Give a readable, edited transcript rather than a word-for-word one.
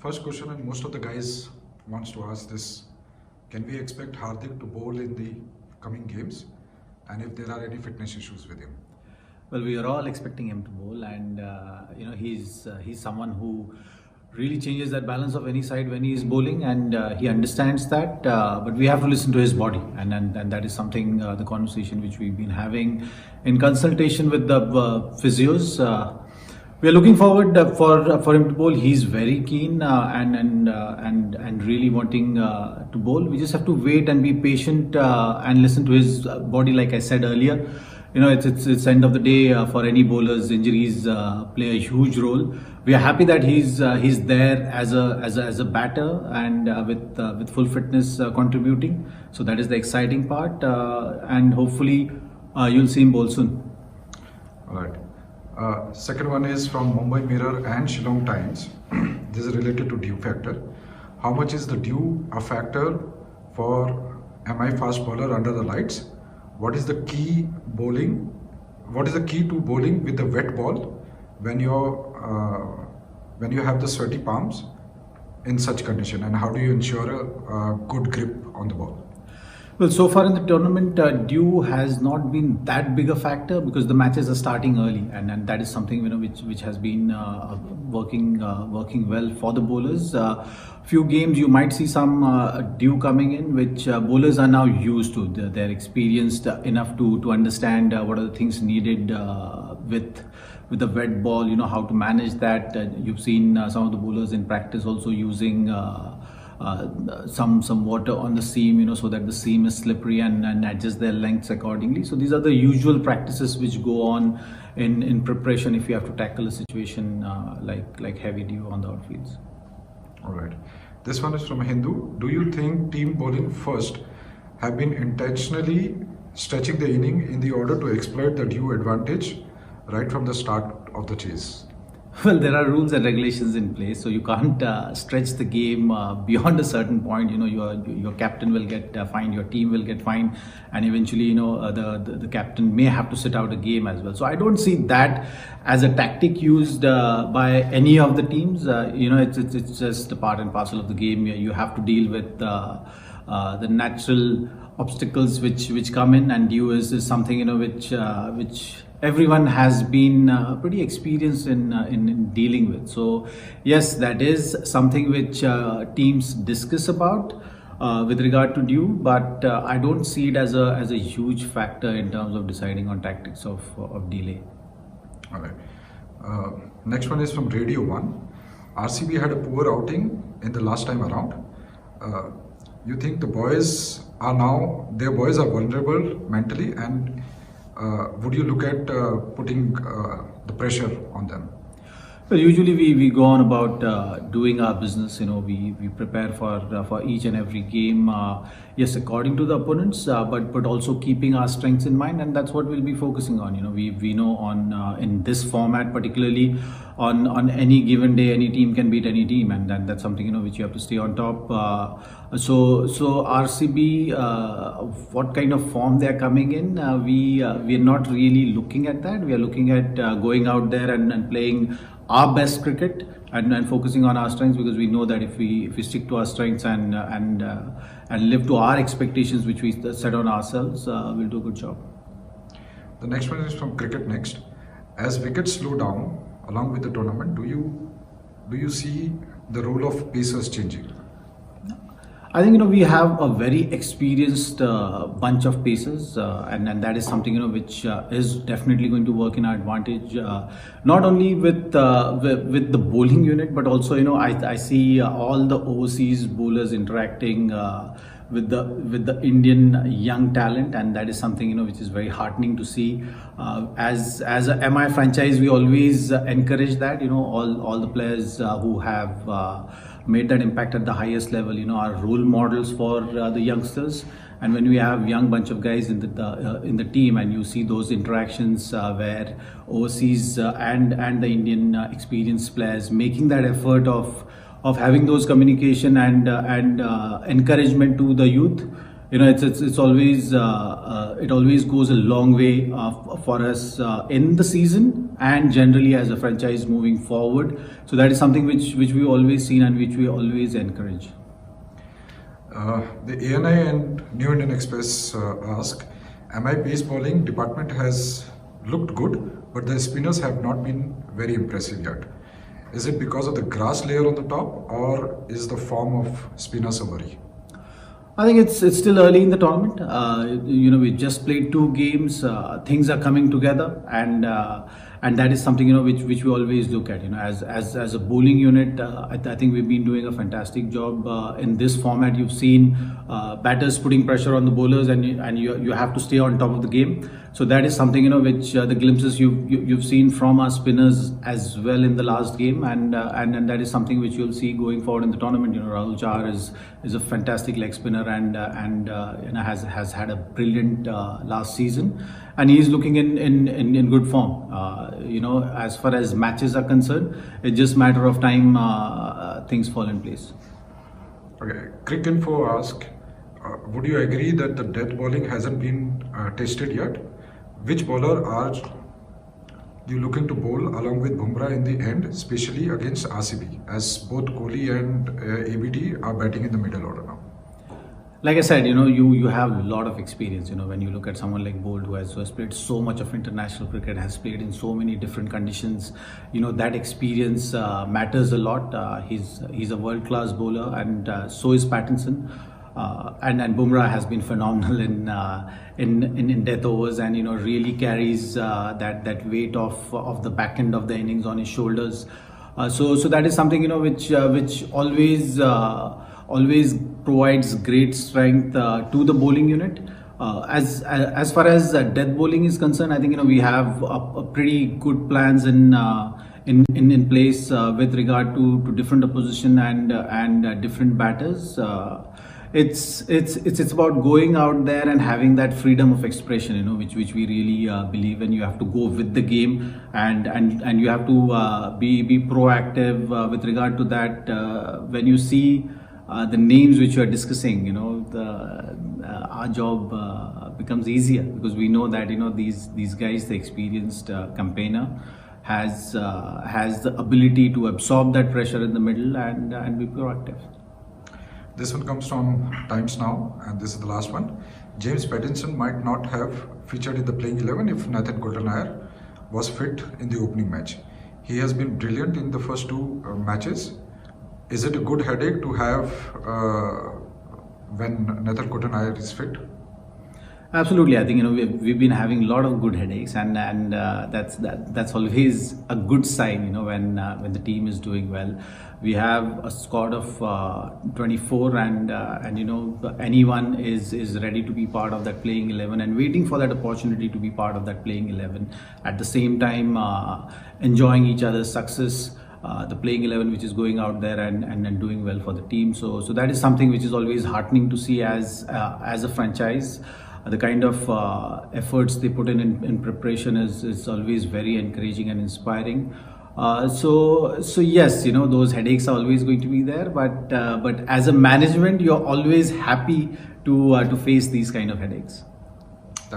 First question, and most of the guys wants to ask this: can we expect Hardik to bowl in the coming games, and if there are any fitness issues with him? Well, we are all expecting him to bowl, and he's someone who really changes that balance of any side when he is bowling, and he understands that. But we have to listen to his body, and that is something the conversation which we've been having in consultation with the physios. We are looking forward for him to bowl. He's very keen and really wanting to bowl. We just have to wait and be patient and listen to his body. Like I said earlier, it's end of the day for any bowlers. Injuries play a huge role. We are happy that he's there as a batter and with full fitness contributing. So that is the exciting part, and hopefully you'll see him bowl soon. All right. Second one is from Mumbai Mirror and Shillong Times. This is related to dew factor. How much is the dew a factor for MI fast bowler under the lights? What is the key bowling? What is the key to bowling with the wet ball when you have the sweaty palms in such condition? And how do you ensure a good grip on the ball? Well, so far in the tournament, dew has not been that big a factor because the matches are starting early, and that is something which has been working well for the bowlers. Few games you might see some dew coming in, which bowlers are now used to. They're experienced enough to understand what are the things needed with the wet ball. How to manage that. You've seen some of the bowlers in practice also using some water on the seam, so that the seam is slippery and adjust their lengths accordingly. So these are the usual practices which go on in preparation if you have to tackle a situation like heavy dew on the outfields. All right. This one is from Hindu. Do you think team bowling first have been intentionally stretching the inning in the order to exploit the dew advantage right from the start of the chase? Well, there are rules and regulations in place, so you can't stretch the game beyond a certain point. Your captain will get fined, your team will get fined, and eventually, the captain may have to sit out a game as well. So I don't see that as a tactic used by any of the teams. It's just a part and parcel of the game. You have to deal with the natural obstacles which come in, and dew is something which everyone has been pretty experienced in dealing with. So yes, that is something which teams discuss about with regard to dew, but I don't see it as a huge factor in terms of deciding on tactics of delay. All right. Next one is from Radio 1. RCB had a poor outing in the last time around. You think their boys are vulnerable mentally, and would you look at putting the pressure on them? Well, usually we go on about doing our business. We prepare for each and every game. Yes, according to the opponents, but also keeping our strengths in mind, and that's what we'll be focusing on. We know on in this format particularly, on any given day, any team can beat any team, and that's something which you have to stay on top. So RCB, what kind of form they are coming in, we are not really looking at that. We are looking at going out there and playing our best cricket and focusing on our strengths, because we know that if we stick to our strengths and live to our expectations which we set on ourselves, we'll do a good job. The next one is from Cricket Next. As wickets slow down along with the tournament, do you see the role of pacers changing? I think we have a very experienced bunch of pacers, and that is something which is definitely going to work in our advantage. Not only with the bowling unit, but also I see all the overseas bowlers interacting with the Indian young talent, and that is something which is very heartening to see. As a MI franchise, we always encourage that all the players who have made that impact at the highest level are role models for the youngsters. And when we have young bunch of guys in the team, and you see those interactions where overseas and the Indian experienced players making that effort of having those communication and encouragement to the youth, it's always it always goes a long way for us in the season, and generally as a franchise moving forward. So that is something which we always seen and which we always encourage. The ANI and New Indian Express ask, MI pace bowling department has looked good, but the spinners have not been very impressive yet. Is it because of the grass layer on the top, or is the form of spinners a worry? I think it's still early in the tournament. We just played 2 games. Things are coming together, and that is something which we always look at. As a bowling unit, I think we've been doing a fantastic job in this format. You've seen batters putting pressure on the bowlers, and you have to stay on top of the game. So that is something which the glimpses you've seen from our spinners as well in the last game, and that is something which you'll see going forward in the tournament. Rahul Chahar is a fantastic leg spinner and has had a brilliant last season, and he's looking in good form. As far as matches are concerned, it's just a matter of time things fall in place. Okay, Crick Info ask, would you agree that the death bowling hasn't been tested yet? Which bowler are you looking to bowl along with Bumrah in the end, especially against RCB, as both Kohli and ABD are batting in the middle order now? Like I said, you have a lot of experience. When you look at someone like Bolt, who has played so much of international cricket, has played in so many different conditions. That experience matters a lot. He's a world-class bowler, and so is Pattinson. And Bumrah has been phenomenal in death overs, and really carries that weight of the back end of the innings on his shoulders. So that is something which always provides great strength to the bowling unit. As far as death bowling is concerned, I think we have a pretty good plans in place with regard to different opposition and different batters. It's about going out there and having that freedom of expression, which we really believe in. You have to go with the game, and you have to be proactive with regard to that. When you see the names which you are discussing, our job becomes easier, because we know that these guys, the experienced campaigner, has the ability to absorb that pressure in the middle and be proactive. This one comes from Times Now, and this is the last one. James Pattinson might not have featured in the playing 11 if Nathan Coulter-Naier was fit in the opening match. He has been brilliant in the first 2 matches. Is it a good headache to have when Nathan Coulter-Naier is fit? Absolutely, I think we've been having a lot of good headaches, and that's always a good sign. When the team is doing well. We have a squad of 24, and anyone is ready to be part of that playing 11 and waiting for that opportunity to be part of that playing 11. At the same time, enjoying each other's success. The playing 11 which is going out there and doing well for the team. So that is something which is always heartening to see as a franchise. The kind of efforts they put in preparation is always very encouraging and inspiring. So yes, those headaches are always going to be there, but as a management, you're always happy to face these kind of headaches.